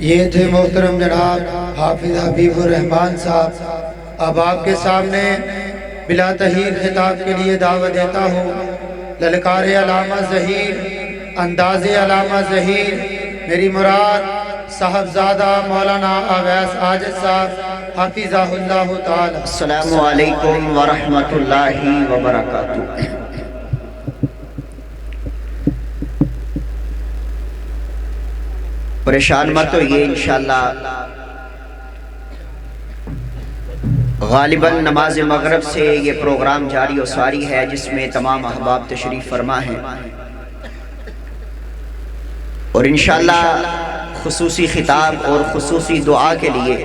یہ تھے محترم جناب حافظ حبیب الرحمان صاحب۔ اب آپ کے سامنے بلا تحیر خطاب کے لیے دعوت دیتا ہوں للکار علامہ ظہیر، انداز علامہ ظہیر، میری مراد صاحبزادہ مولانا اویس عاجز صاحب حفظہ اللہ تعالی۔ السلام علیکم ورحمۃ اللہ وبرکاتہ۔ پریشان مت ہوئیے، انشاءاللہ غالباً نماز مغرب سے یہ پروگرام جاری و ساری ہے جس میں تمام احباب تشریف فرما ہیں، اور انشاءاللہ خصوصی خطاب اور خصوصی دعا کے لیے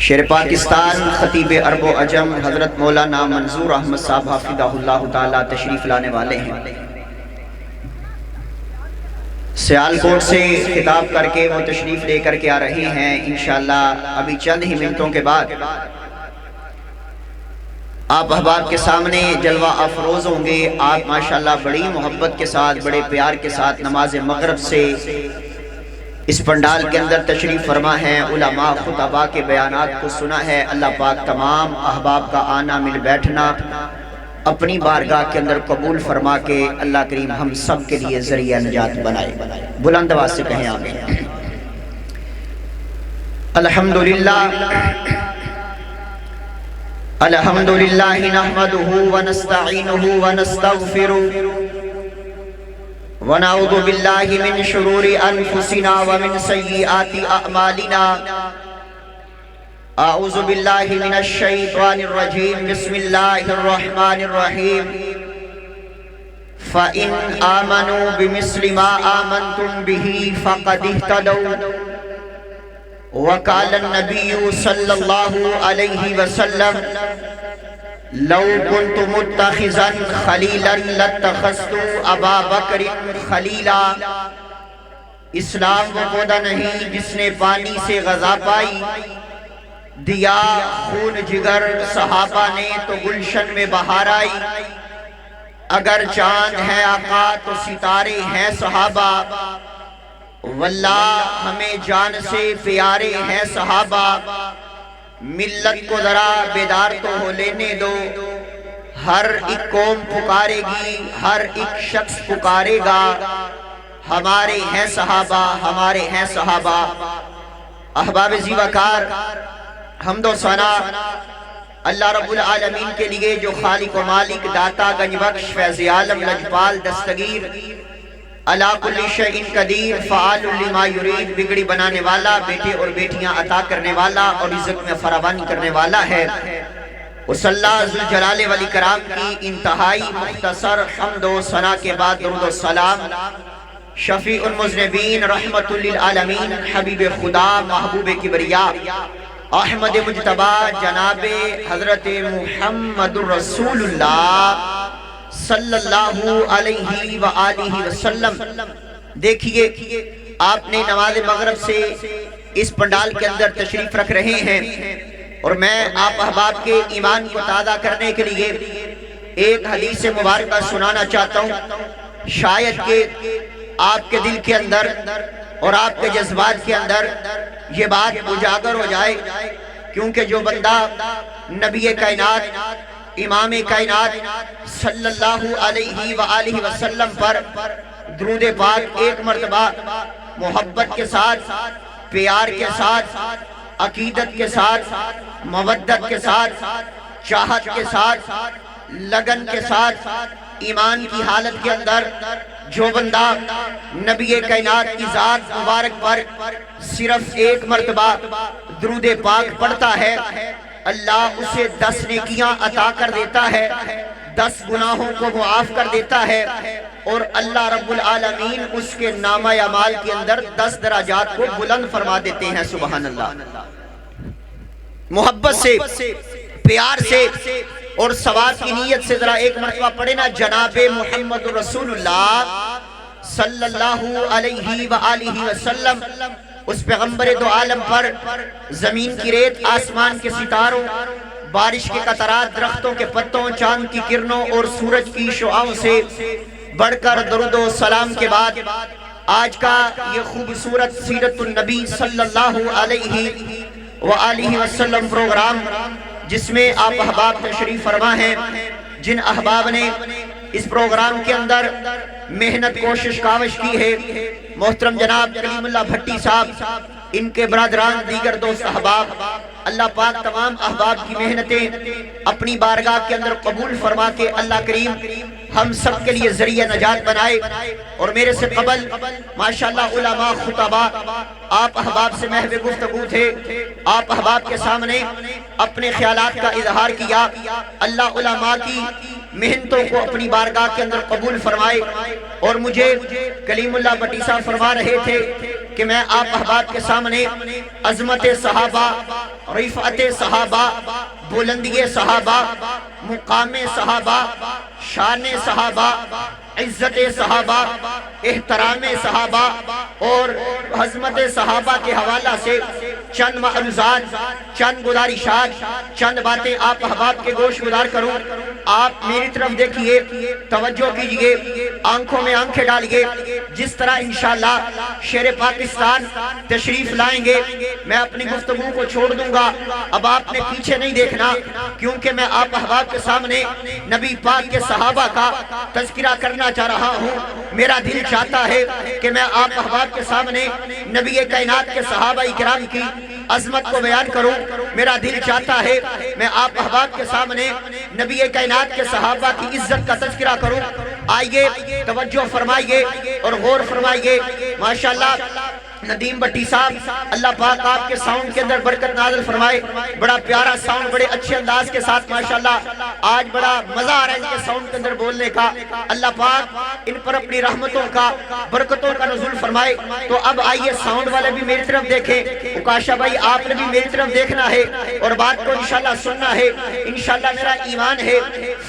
شیر پاکستان خطیب عرب و عجم حضرت مولانا منظور احمد صاحب حفظہ اللہ تعالی تشریف لانے والے ہیں۔ سیالکوٹ سے خطاب کر کے وہ تشریف لے کر کے آ رہے ہیں۔ انشاءاللہ ابھی چند ہی منٹوں کے بعد آپ احباب کے سامنے جلوہ افروز ہوں گے۔ آپ ماشاءاللہ بڑی محبت کے ساتھ، بڑے پیار کے ساتھ نماز مغرب سے اس پنڈال کے اندر تشریف فرما ہے، علماء خطباء کے بیانات کو سنا ہے۔ اللہ پاک تمام احباب کا آنا مل بیٹھنا اپنی بارگاہ کے اندر قبول فرما کے اللہ کریم ہم سب کے لیے ذریعہ نجات بنائے۔ بلند آواز سے کہیں آمین۔ الحمدللہ الحمدللہ نحمدہ ونستعینہ ونستغفرہ ونعوذ باللہ من شرور انفسنا ومن سیئات اعمالنا۔ اعوذ باللہ من الشیطان الرجیم، بسم اللہ الرحمن الرحیم۔ فَإِنْ آمَنُوا بِمِثْلِ مَا آمَنْتُمْ بِهِ فَقَدِ اهْتَدَوْا۔ وقال النبی صلی اللہ علیہ وسلم لو كنت متخذا خلیلا لاتخذت ابا بکر خلیلا۔ اسلام وہ پودا نہیں جس نے پانی سے غذا پائی، دیا خون جگر صحابہ نے تو گلشن میں بہار آئی۔ اگر چاند ہے آقا تو ستارے ہیں صحابہ، واللہ ہمیں جان سے پیارے ہیں صحابہ۔ ملت کو ذرا بیدار تو ہو لینے دو، ہر ایک قوم پکارے گی، ہر ایک شخص پکارے گا، ہمارے ہیں صحابہ، ہمارے ہیں صحابہ۔ احباب زی وقار، حمد و ثنا اللہ رب العالمین کے لیے جو خالق و مالک، داتا گنج بخش، فیض عالم، لجپال، دستگیر، علی کل شیء قدیر، فعال لما یرید، بگڑی بنانے والا، بیٹے اور بیٹیاں عطا کرنے والا اور رزق میں فراوانی کرنے والا ہے۔ اس اللہ ذوالجلال والاکرام کی انتہائی مختصر حمد و ثنا کے بعد درود و سلام شفیع المذنبین، رحمت للعالمین، حبیب خدا، محبوب کبریا، احمد مجتبی، جناب حضرت محمد الرسول اللہ صلی اللہ علیہ وآلہ وسلم۔ دیکھیے آپ نے نماز مغرب سے اس پنڈال کے اندر تشریف رکھ رہے ہیں، اور میں آپ احباب کے ایمان کو تازہ کرنے کے لیے ایک حدیث مبارکہ سنانا چاہتا ہوں، شاید کہ آپ کے دل کے اندر اور آپ کے جذبات کے اندر یہ بات اجاگر ہو جائے، کیونکہ جو بندہ نبی کائنات، امام کائنات صلی اللہ علیہ وآلہ وسلم پر درود پاک ایک مرتبہ محبت کے ساتھ، پیار کے ساتھ، عقیدت کے ساتھ، مودت کے ساتھ، چاہت کے ساتھ، لگن کے ساتھ، ایمان کی حالت کے اندر جو بندہ نبی کائنات کی ذات مبارک پر صرف ایک مرتبہ درود پاک پڑھتا ہے، اللہ اسے 10 نیکیاں عطا کر دیتا ہے، 10 گناہوں کو معاف کر دیتا ہے، اور اللہ رب العالمین اس کے نامہ اعمال کے اندر 10 درجات کو بلند فرما دیتے ہیں۔ سبحان اللہ۔ محبت سے، پیار سے اور ثواب کی نیت سے ذرا ایک مرتبہ پڑھے نا، جناب محمد رسول اللہ صلی اللہ علیہ وآلہ وسلم، اس پیغمبر دو عالم پر زمین کی ریت، آسمان کے ستاروں، بارش کے قطرات، درختوں کے پتوں، چاند کی کرنوں اور سورج کی شعاؤں سے بڑھ کر درود و سلام کے بعد آج کا یہ خوبصورت سیرت النبی صلی اللہ علیہ وآلہ وسلم پروگرام، جس میں آپ احباب تشریف فرما ہیں، جن احباب نے اس پروگرام کے اندر محنت کوشش کاوش کی ہے، محترم جناب کلیم اللہ بھٹی صاحب، ان کے برادران، دیگر دوست احباب، اللہ پاک تمام احباب کی محنتیں اپنی بارگاہ کے اندر قبول فرما کے اللہ کریم ہم سب کے لیے ذریعہ نجات بنائے۔ اور میرے سے قبل ماشاءاللہ علماء خطباء آپ احباب سے محو گفتگو تھے، آپ احباب کے سامنے اپنے خیالات کا اظہار کیا۔ اللہ علماء کی محنتوں کو اپنی بارگاہ کے اندر قبول فرمائے۔ اور مجھے کلیم اللہ بھٹی صاحب فرما رہے تھے کہ میں آپ احباب کے سامنے عظمت صحابہ، رفعت صحابہ، بلندی صحابہ، مقام صحابہ، شان صحابہ، عزت صحابہ، احترام صحابہ اور عظمت صحابہ کے حوالہ سے چند معروضات، چند گزارشات، چند باتیں آپ احباب کے گوش گزار کروں۔ آپ میری طرف دیکھیے، توجہ کیجئے، آنکھوں میں آنکھیں ڈالیے۔ جس طرح انشاءاللہ شیر پاکستان تشریف لائیں گے، میں اپنی گفتگو کو چھوڑ دوں گا۔ اب آپ نے پیچھے نہیں دیکھنا، کیونکہ میں آپ احباب کے سامنے نبی پاک کے صحابہ کا تذکرہ کرنا چاہ رہا ہوں۔ میرا دل چاہتا ہے کہ میں آپ احباب کے سامنے نبی کائنات کے صحابہ کرام کی عظمت کو بیان کروں۔ میرا دل چاہتا ہے میں آپ احباب کے سامنے نبی کائنات کے صحابہ کی عزت کا تذکرہ کروں۔ آئیے توجہ فرمائیے اور غور فرمائیے۔ ماشاءاللہ ندیم بھٹی صاحب، اللہ پاک آپ کے ساؤنڈ کے اندر برکت نازل فرمائے۔ بڑا پیارا ساؤنڈ، بڑے اچھے انداز کے ساتھ ماشاءاللہ آج بڑا مزہ آ رہا ہے ان کے ساؤنڈ کے اندر بولنے کا۔ اللہ پاک ان پر اپنی رحمتوں کا، برکتوں کا نزول فرمائے۔ تو اب آئیے ساؤنڈ والے بھی میری طرف دیکھیں، اکاشا بھائی آپ نے بھی میری طرف دیکھنا ہے اور بات کو انشاءاللہ سننا ہے۔ انشاءاللہ میرا ایمان ہے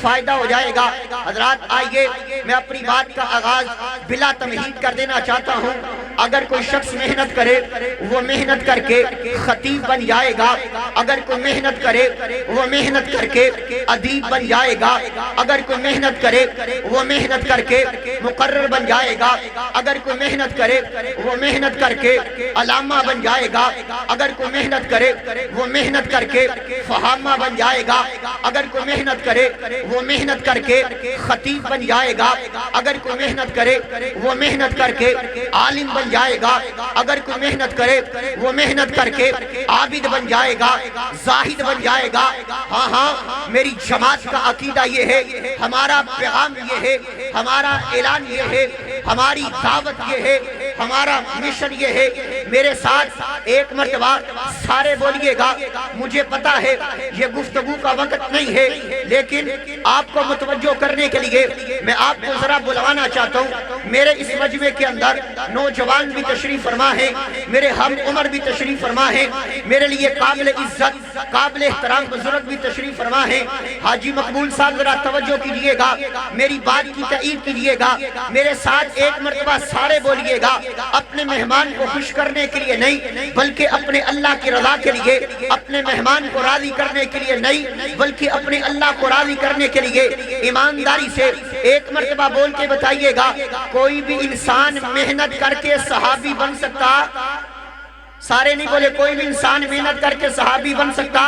فائدہ ہو جائے گا۔ حضرات آئیے، میں اپنی بات کا آغاز بلا تمہید کر دینا چاہتا ہوں۔ اگر کوئی شخص محنت کرے، وہ محنت کر کے خطیب بن جائے گا۔ اگر کوئی محنت کرے، وہ محنت کر کے ادیب بن جائے گا۔ اگر کوئی محنت کرے، وہ محنت کر کے مقرر بن جائے گا۔ اگر کوئی محنت کرے، وہ محنت کر کے علامہ بن جائے گا۔ اگر کوئی محنت کرے، وہ محنت کر کے فہامہ بن جائے گا۔ اگر کوئی محنت کرے، وہ محنت کر کے خطیب بن جائے گا۔ اگر کوئی محنت کرے، وہ محنت کر کے عالم بن جائے گا۔ اگر کوئی محنت کرے، وہ محنت کر کے عابد بن جائے گا، زاہد بن جائے گا۔ ہاں ہاں، میری جماعت کا عقیدہ یہ ہے، ہمارا پیغام یہ ہے، ہمارا اعلان یہ ہے، ہماری دعوت یہ ہے، ہمارا مشن یہ ہے۔ میرے ساتھ ایک مرتبہ سارے بولیے گا۔ مجھے پتا ہے یہ گفتگو کا وقت نہیں ہے، لیکن آپ کو متوجہ کرنے کے لیے میں آپ کو ذرا بلوانا چاہتا ہوں۔ میرے اس مجمع کے اندر نوجوان بھی تشریف فرما ہے، میرے ہم عمر بھی تشریف فرما ہے، میرے لیے قابل عزت، قابل احترام بزرگ بھی تشریف فرما ہے۔ حاجی مقبول صاحب ذرا توجہ کیجئے گا، میری بات کی تائید کیجئے گا۔ میرے ساتھ ایک مرتبہ سارے بولیے گا۔ اپنے مہمان کو خوش کرنے کے لیے نہیں، بلکہ اپنے اللہ کی رضا کے لیے، اپنے مہمان کو راضی کرنے کے لیے نہیں، بلکہ اپنے اللہ کو راضی کرنے کے لیے ایمانداری سے ایک مرتبہ بول کے بتائیے گا، کوئی بھی انسان محنت کر کے صحابی بن سکتا؟ سارے نہیں بولے، کوئی بھی انسان محنت کر کے صحابی بن سکتا؟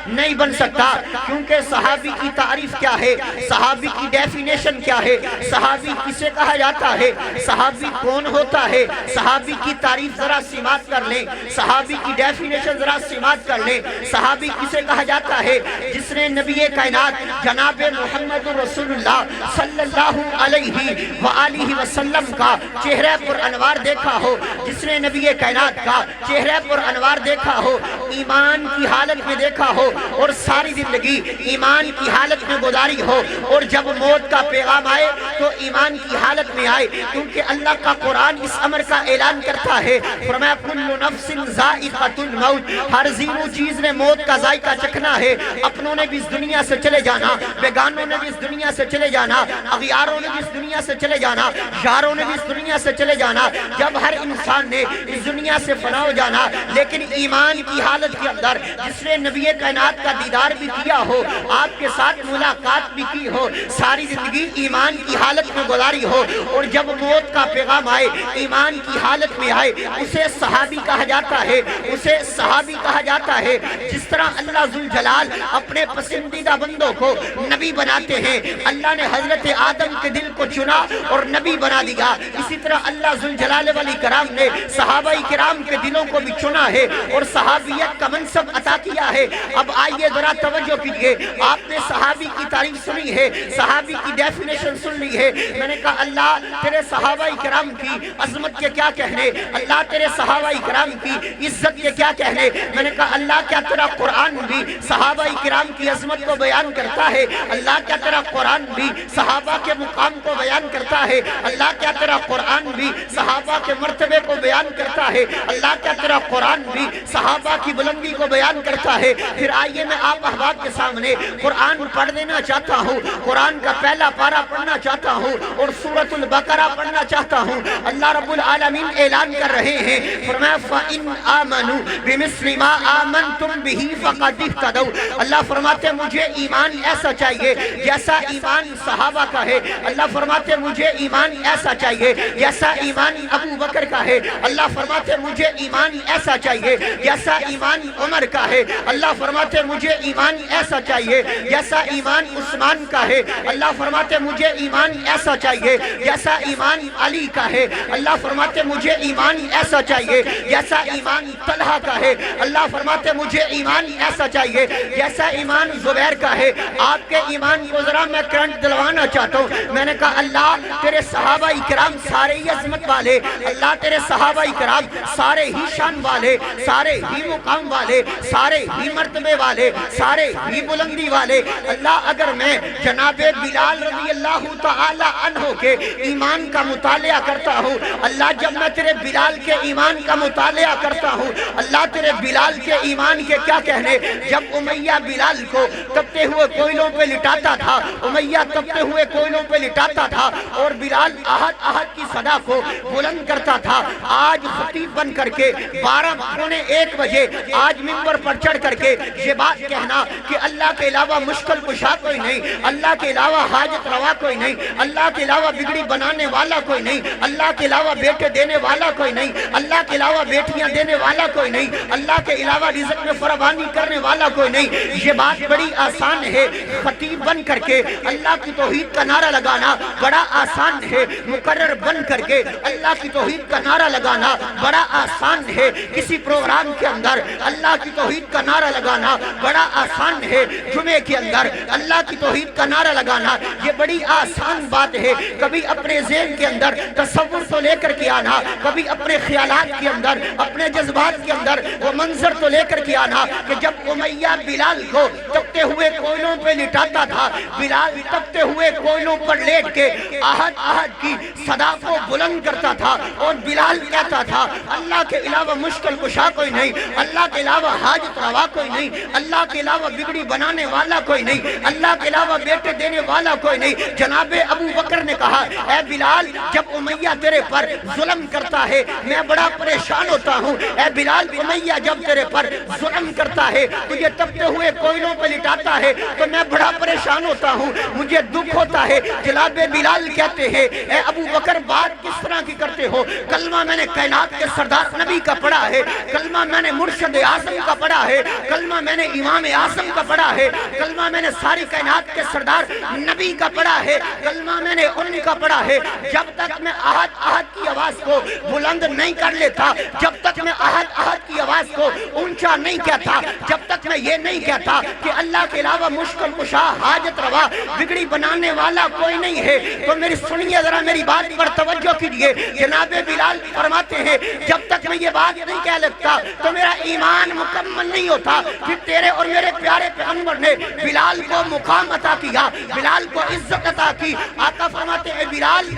نہیں بن سکتا، کیونکہ صحابی کی تعریف کیا ہے، صحابی کی ڈیفینیشن کیا ہے، صحابی کسے کہا جاتا ہے، صحابی کون ہوتا ہے، صحابی کی تعریف ذرا سماعت کر لیں، صحابی کی ڈیفینیشن ذرا سماعت کر لیں۔ صحابی کسے کہا جاتا ہے؟ جس نے نبی کائنات جناب محمد رسول اللہ صلی اللہ علیہ وآلہ وسلم کا چہرہ پر انوار دیکھا ہو، جس نے نبی کائنات کا چہرہ پر انوار دیکھا ہو، ایمان کی حالت میں دیکھا ہو اور ساری زندگی ایمان کی حالت میں گزاری ہو، اور جب موت کا پیغام آئے تو ایمان کی حالت میں آئے، کیونکہ اللہ کا قرآن اس امر کا اعلان کرتا ہے، فرمایا کل نفس ذائقۃ الموت، ہر زیرو چیز نے موت کا ذائقہ چکھنا ہے۔ اپنوں نے بھی اس دنیا سے چلے جانا، بیگانوں نے بھی اس دنیا سے چلے جانا، اغیاروں نے بھی اس دنیا سے چلے جانا، یاروں نے بھی اس دنیا سے چلے جانا۔ جب ہر انسان نے اس دنیا سے فنا ہو جانا جانا، لیکن ایمان کی حالت کے اندر جس نے نبی کائنات کا دیدار بھی کیا ہو، آپ کے ساتھ ملاقات بھی کی ہو، ساری زندگی ایمان کی حالت میں گزاری ہو، اور جب موت کا پیغام آئے ایمان کی حالت میں آئے، اسے صحابی کہا جاتا ہے، اسے صحابی کہا جاتا ہے۔ جس طرح اللہ ذوالجلال اپنے پسندیدہ بندوں کو نبی بناتے ہیں، اللہ نے حضرت آدم کے دل کو چنا اور نبی بنا دیا، اسی طرح اللہ ذوالجلال والاکرام نے صحابہ کرام کے دلوں کو بھی چنا ہے اور صحابیت کا منصب عطا کیا ہے۔ اب آئیے ذرا توجہ کیجئے، آپ نے صحابی کی تعریف سنی ہے، صحابی کی ڈیفینیشن سن لی ہے۔ میں نے کہا اللہ تیرے صحابہ کرام کی عظمت کے کیا کہنے، اللہ تیرے صحابہ کرام کی عزت کے کیا کہنے۔ میں نے کہا اللہ کیا تیرا قرآن بھی صحابہ کرام کی عظمت کو بیان کرتا ہے، اللہ کیا تیرا قرآن بھی صحابہ کے مقام کو بیان کرتا ہے، اللہ کیا تیرا قرآن بھی صحابہ کے مرتبے کو بیان کرتا ہے، اللہ کیا تیرا قرآن بھی صحابہ کی بلندی کو بیان کرتا ہے۔ پھر آئیے میں آپ احباب کے سامنے قرآن پڑھ دینا چاہتا ہوں، قرآن کا پہلا پارہ پڑھنا چاہتا ہوں اور سورۃ البقرہ پڑھنا چاہتا ہوں۔ اللہ رب العالمین اعلان کر رہے ہیں، فرمایا فَإِنْ آمَنُوا بِمِثْلِ مَا آمَنْتُمْ بِهِ فَقَدِ اهْتَدَوْا۔ اللہ فرماتے مجھے ایمان ایسا چاہیے جیسا ایمان صحابہ کا ہے، اللہ فرماتے مجھے ایمان ایسا چاہیے جیسا ایمان ابو بکر کا ہے، اللہ فرماتے مجھے ایمان ایسا چاہیے جیسا ایمان عمر کا ہے، اللہ فرماتے مجھے ایمان ایسا چاہیے جیسا ایمان عثمان کا ہے، اللہ فرماتے مجھے ایمان ایسا چاہیے جیسا ایمان علی کا ہے، اللہ فرماتے مجھے ایمان ایسا چاہیے جیسا ایمان طلحہ کا ہے، اللہ فرماتے مجھے ایمان ایسا چاہیے جیسا ایمان زبیر کا ہے۔ آپ کے ایمان کو ذرا میں کرنٹ دلوانا چاہتا ہوں۔ میں نے کہا اللہ تیرے صحابہ کرام سارے ہی عظمت والے، اللہ تیرے صحابہ کرام سارے ہی شان والے، سارے ہی مقام والے، سارے ہی مرتبے والے، سارے ہی بلندی والے۔ اللہ اگر میں جناب بلال رضی اللہ تعالی عنہ کے ایمان کا مطالعہ کرتا ہوں، اللہ جب میں تیرے بلال کے ایمان کا مطالعہ کرتا ہوں، اللہ تیرے بلال کے ایمان کے کیا کہنے۔ جب امیہ بلال کو تپتے ہوئے کوئلوں پہ لٹاتا تھا، امیہ تپتے ہوئے کوئلوں پہ لٹاتا تھا اور بلال احد احد کی صدا کو بلند کرتا تھا، آج خطیب بن کر کے 12:45 بجے آج منبر پر چڑھ کر کے یہ بات کہنا کہ اللہ کے علاوہ مشکل کشا کوئی نہیں، اللہ کے علاوہ حاجت روا کوئی نہیں، اللہ کے علاوہ بگڑی بنانے والا کوئی نہیں، اللہ کے علاوہ بیٹے دینے والا کوئی نہیں، اللہ کے علاوہ بیٹیاں دینے والا کوئی نہیں، اللہ کے علاوہ رزق میں فراوانی کرنے والا کوئی نہیں، یہ بات بڑی آسان ہے۔ خطیب بن کر کے اللہ کی توحید کا نعرہ لگانا بڑا آسان ہے، مقرر بن کر کے اللہ کی توحید کا نعرہ لگانا بڑا آسان ہے، کسی پروگرام کے اندر اللہ کی توحید کا نعرہ لگانا بڑا آسان ہے، جمعے کے اندر اللہ کی توحید کا نعرہ لگانا یہ بڑی آسان بات ہے۔ کبھی اپنے ذہن کے اندر تصور تو لے کر کے آنا، کبھی اپنے خیالات کے اندر، اپنے جذبات کے اندر وہ منظر تو لے کر کے آنا کہ جب امیہ بلال کو تپتے ہوئے کوئلوں پہ لٹاتا تھا، بلال تپتے ہوئے کوئلوں پر لیٹ کے احد احد کی صدا کو بلند کرتا تھا اور بلال کہتا تھا اللہ کے علاوہ مشکل کشا کوئی نہیں، اللہ کے علاوہ حاجت روا کوئی نہیں، اللہ کے علاوہ بگڑی بنانے والا کوئی نہیں، اللہ کے علاوہ بیٹے دینے والا کوئی نہیں۔ جناب ابو بکر نے کہا اے بلال جب امیہ تیرے پر ظلم کرتا ہے میں بڑا پریشان ہوتا ہوں، اے بلال امیہ جب تیرے پر ظلم کرتا ہے تجھے تپتے ہوئے کوئلوں پہ لٹاتا ہے تو میں بڑا پریشان ہوتا ہوں، مجھے دکھ ہوتا ہے۔ جناب بلال کہتے ہیں اے ابو بکر بات کس طرح کی کرتے ہو، کلمہ میں نے کائنات کے سردار نبی کا پڑھا ہے، کلمہ میں نے مرشد اعظم کا پڑھا ہے، کلمہ میں نے امام اعظم کا پڑھا ہے، کلمہ میں نے ساری کائنات کے سردار نبی کا پڑھا ہے، کلمہ میں نے ان کا پڑھا ہے۔ جب تک میں احد احد کی آواز کو بلند نہیں کر لیتا، جب تک میں احد احد کی آواز کو اونچا نہیں کہتا، جب تک میں یہ نہیں کہتا کہ اللہ کے علاوہ مشکل کشا حاجت روا بگڑی بنانے والا کوئی نہیں ہے، تو میری سنیے ذرا میری بات پر توجہ کیجئے۔ جناب بلال فرماتے ہیں جب تک میں یہ بات نہیں کہہ لگتا تو میرا ایمان مکمل نہیں ہوتا۔ پھر تیرے اور میرے پیارے پیغمبر نے بلال کو مقام عطا کیا، بلال کو عزت عطا کی۔ آقا فرماتے ہیں بلال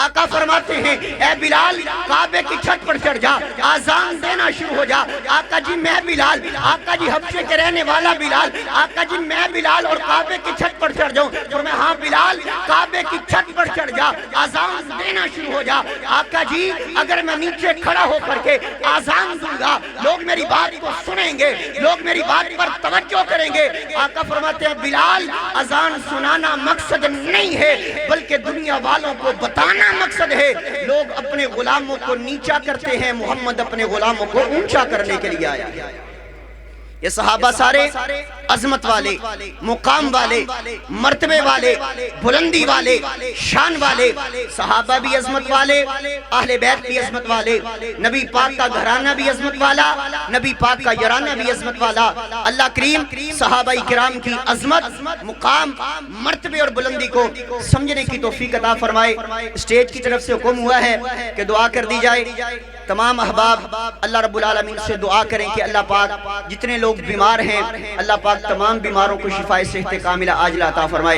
آقا فرماتے ہیں اے بلال کعبے کی چھت پر چڑھ جا، آزان دینا شروع ہو جا۔ آقا جی میں بلال، آقا جی حبشے کے رہنے والا بلال، آقا جی میں بلال اور کعبے کی چھت پر چڑھ جاؤں؟ فرمایا ہاں بلال کعبے کی چھت پر چڑھ جا، آزان دینا شروع ہو جا۔ آقا جی اگر میں نیچے کھڑا ہو کر کے آزان دوں گا لوگ میری بات کو سنیں گے، لوگ میری بات پر توجہ کریں گے۔ آقا فرماتے ہیں بلال اذان سنانا مقصد نہیں ہے بلکہ دنیا والوں کو بتانا مقصد ہے۔ لوگ اپنے غلاموں کو نیچا کرتے ہیں، محمد اپنے غلاموں کو اونچا کرنے کے لیے آیا ہے۔ یہ صحابہ سارے عظمت والے، مقام والے، مرتبے والے، بلندی والے، شان والے، صحابہ بھی عظمت والے، اہل بیت بھی عظمت والے، نبی پاک کا گھرانہ بھی عظمت والا، نبی پاک کا یارانہ بھی عظمت والا۔ اللہ کریم صحابہ کرام کی عظمت، مقام، مرتبے اور بلندی کو سمجھنے کی توفیق عطا فرمائے۔ اسٹیج کی طرف سے حکم ہوا ہے کہ دعا کر دی جائے۔ تمام احباب اللہ رب العالمین سے دعا کریں کہ اللہ پاک جتنے لوگ بیمار ہیں اللہ پاک تمام بیماروں کو شفائے صحت کاملہ عاجلہ عطا فرمائے۔